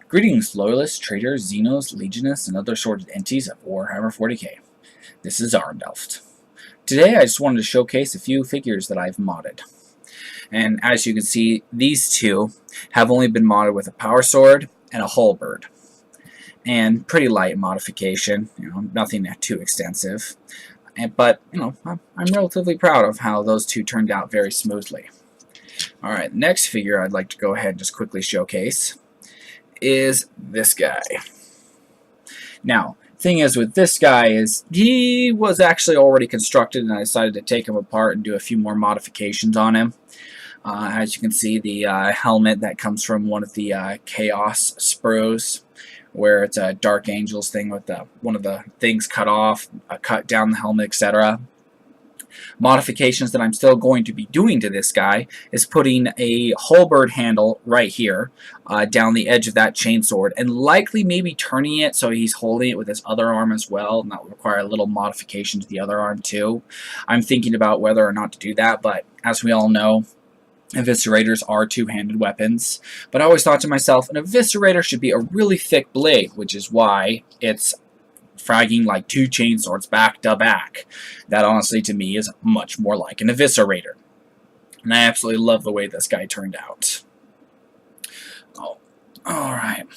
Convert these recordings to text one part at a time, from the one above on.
Greetings, loyalists, traitors, Xenos, Legionists, and other sordid entities of Warhammer 40K. This is Arndelft. Today I just wanted to showcase a few figures that I've modded. And as you can see, these two have only been modded with a power sword and a halberd. And pretty light modification, nothing too extensive. But, I'm relatively proud of how those two turned out very smoothly. Alright, the next figure I'd like to go ahead and just quickly showcase is this guy. Now, thing is with this guy is he was actually already constructed, and I decided to take him apart and do a few more modifications on him. As you can see, the helmet that comes from one of the Chaos Spros, where it's a Dark Angels thing with one of the things cut off, cut down the helmet, etc. Modifications that I'm still going to be doing to this guy is putting a halberd handle right here down the edge of that chainsword, and likely maybe turning it so he's holding it with his other arm as well, and that will require a little modification to the other arm too. I'm thinking about whether or not to do that, but as we all know, eviscerators are two-handed weapons. But I always thought to myself, an eviscerator should be a really thick blade, which is why it's fragging like two chainswords back to back. That honestly to me is much more like an eviscerator. And I absolutely love the way this guy turned out. Oh, alright.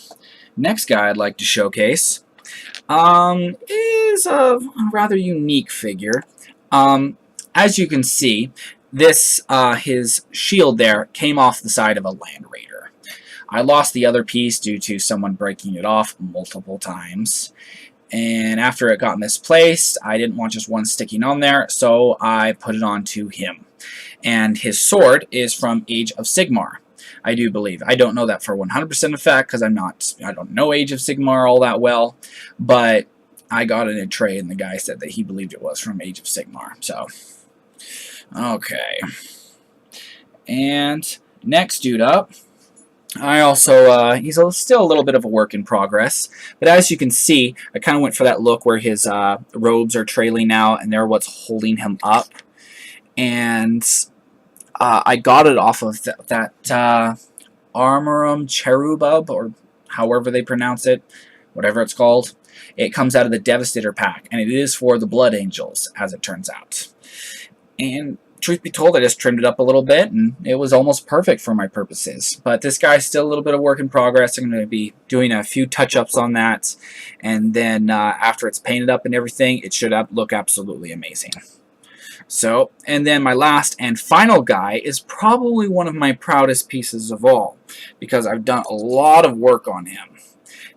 Next guy I'd like to showcase is a rather unique figure. As you can see, this his shield there came off the side of a Land Raider. I lost the other piece due to someone breaking it off multiple times. And after it got misplaced, I didn't want just one sticking on there, so I put it onto him. And his sword is from Age of Sigmar, I do believe. I don't know that for 100% of fact, because I don't know Age of Sigmar all that well, but I got it in a trade, and the guy said that he believed it was from Age of Sigmar. So, okay. And next dude up, I also, he's still a little bit of a work in progress, but as you can see, I kind of went for that look where his robes are trailing out, and they're what's holding him up, and I got it off of that Armorum Cherubub, or however they pronounce it, whatever it's called. It comes out of the Devastator pack, and it is for the Blood Angels, as it turns out. And truth be told, I just trimmed it up a little bit, and it was almost perfect for my purposes. But this guy's still a little bit of work in progress. I'm going to be doing a few touch-ups on that, and then after it's painted up and everything, it should look absolutely amazing. So, and then my last and final guy is probably one of my proudest pieces of all, because I've done a lot of work on him.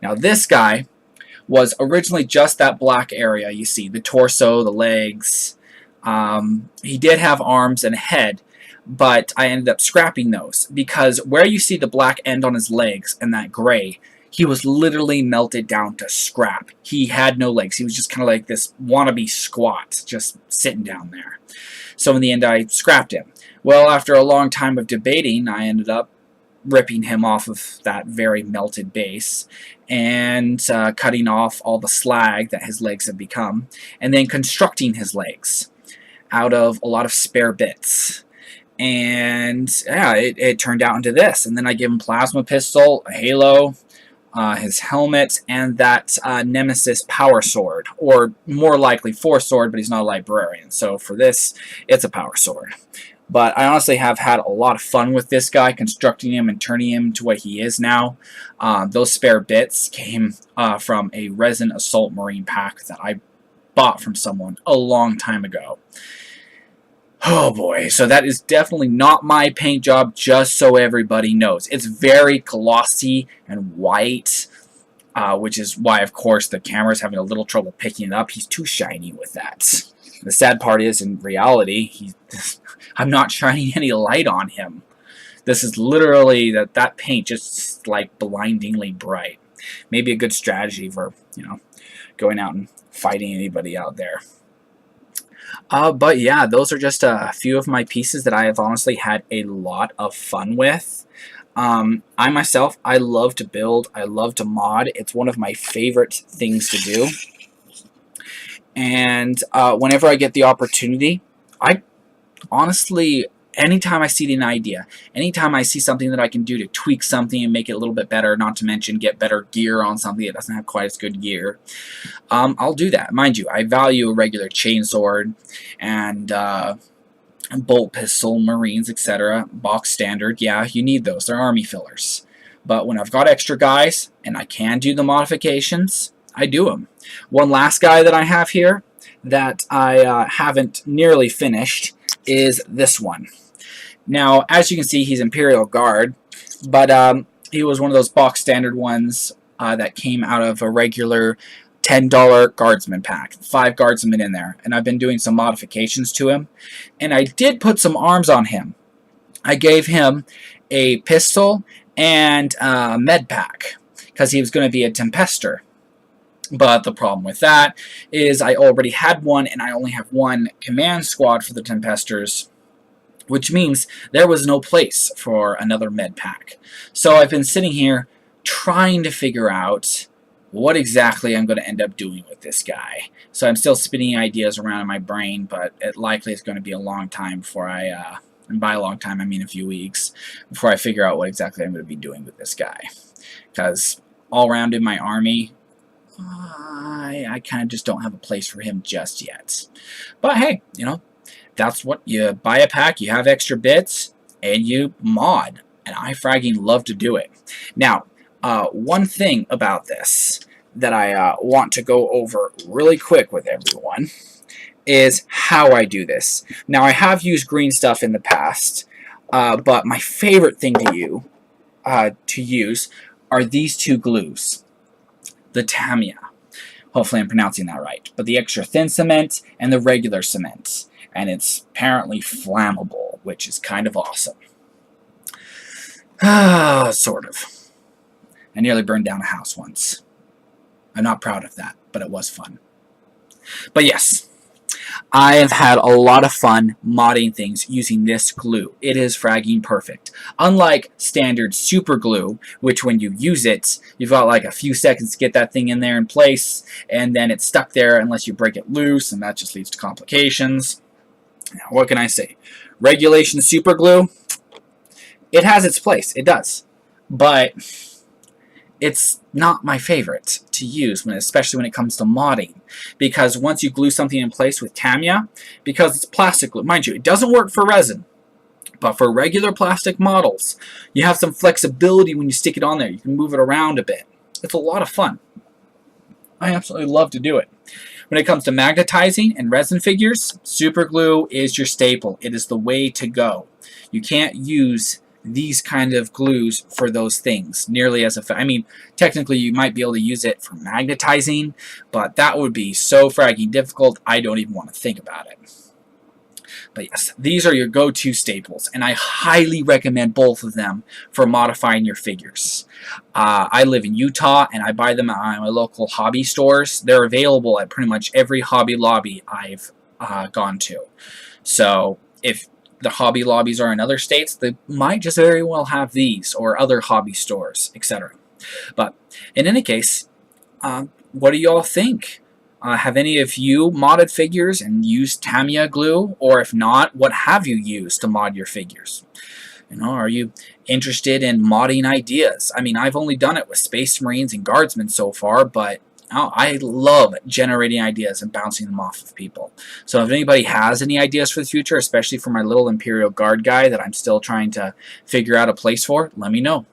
Now, this guy was originally just that black area you see, the torso, the legs. He did have arms and a head, but I ended up scrapping those because where you see the black end on his legs and that gray, he was literally melted down to scrap. He had no legs. He was just kind of like this wannabe squat, just sitting down there. So in the end, I scrapped him. Well, after a long time of debating, I ended up ripping him off of that very melted base and cutting off all the slag that his legs have become, and then constructing his legs out of a lot of spare bits. And yeah, it turned out into this. And then I give him plasma pistol, a halo, his helmet, and that Nemesis power sword, or more likely force sword, but he's not a librarian, so for this it's a power sword. But I honestly have had a lot of fun with this guy, constructing him and turning him to what he is now. Those spare bits came from a Resin Assault Marine pack that I bought from someone a long time ago. Oh boy, so that is definitely not my paint job, just so everybody knows. It's very glossy and white, which is why, of course, the camera's having a little trouble picking it up. He's too shiny with that. The sad part is, in reality, I'm not shining any light on him. This is literally that paint just like blindingly bright. Maybe a good strategy for, going out and fighting anybody out there. But yeah, those are just a few of my pieces that I have honestly had a lot of fun with. I myself, I love to build, I love to mod. It's one of my favorite things to do. And whenever I get the opportunity, I honestly anytime I see an idea, anytime I see something that I can do to tweak something and make it a little bit better, not to mention get better gear on something that doesn't have quite as good gear, I'll do that. Mind you, I value a regular chainsword and bolt pistol, marines, etc. Box standard, yeah, you need those. They're army fillers. But when I've got extra guys and I can do the modifications, I do them. One last guy that I have here that I haven't nearly finished is this one. Now, as you can see, he's Imperial Guard, but he was one of those box standard ones that came out of a regular $10 guardsman pack. 5 guardsmen in there. And I've been doing some modifications to him. And I did put some arms on him. I gave him a pistol and a med pack because he was going to be a Tempester. But the problem with that is I already had one, and I only have one command squad for the Tempesters, which means there was no place for another med pack. So I've been sitting here trying to figure out what exactly I'm going to end up doing with this guy. So I'm still spinning ideas around in my brain, but it likely is going to be a long time before I, and by a long time I mean a few weeks, before I figure out what exactly I'm going to be doing with this guy. Because all around in my army, I kind of just don't have a place for him just yet. But hey, you know, that's what you buy a pack, you have extra bits, and you mod. And I fragging love to do it. Now, one thing about this that I want to go over really quick with everyone is how I do this. Now, I have used green stuff in the past, but my favorite thing to use are these two glues. The Tamiya. Hopefully I'm pronouncing that right. But the extra thin cement and the regular cement. And it's apparently flammable, which is kind of awesome. Sort of. I nearly burned down a house once. I'm not proud of that, but it was fun. But yes, I have had a lot of fun modding things using this glue. It is fragging perfect. Unlike standard super glue, which when you use it, you've got like a few seconds to get that thing in there in place, and then it's stuck there unless you break it loose, and that just leads to complications. Now, what can I say? Regulation super glue, it has its place. It does. But it's not my favorite to use, especially when it comes to modding. Because once you glue something in place with Tamiya, because it's plastic glue, mind you, it doesn't work for resin. But for regular plastic models, you have some flexibility when you stick it on there. You can move it around a bit. It's a lot of fun. I absolutely love to do it. When it comes to magnetizing and resin figures, super glue is your staple. It is the way to go. You can't use these kind of glues for those things nearly as effective. I mean, technically you might be able to use it for magnetizing, but that would be so fragging difficult, I don't even want to think about it. But yes, these are your go-to staples, and I highly recommend both of them for modifying your figures. I live in Utah, and I buy them at my local hobby stores. They're available at pretty much every Hobby Lobby I've gone to. So if the Hobby Lobbies are in other states, they might just very well have these or other hobby stores, etc. But in any case, what do you all think? Have any of you modded figures and used Tamiya glue? Or if not, what have you used to mod your figures? You know, are you interested in modding ideas? I mean, I've only done it with Space Marines and Guardsmen so far, but I love generating ideas and bouncing them off of people. So if anybody has any ideas for the future, especially for my little Imperial Guard guy that I'm still trying to figure out a place for, let me know.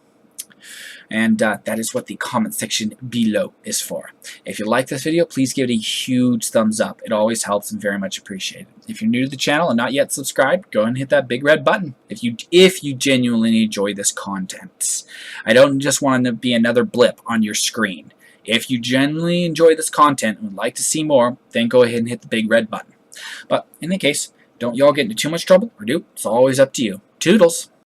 And that is what the comment section below is for. If you like this video, please give it a huge thumbs up. It always helps and very much appreciated. If you're new to the channel and not yet subscribed, go ahead and hit that big red button if you genuinely enjoy this content. I don't just want to be another blip on your screen. If you genuinely enjoy this content and would like to see more, then go ahead and hit the big red button. But in any case, don't y'all get into too much trouble, or do. It's always up to you. Toodles!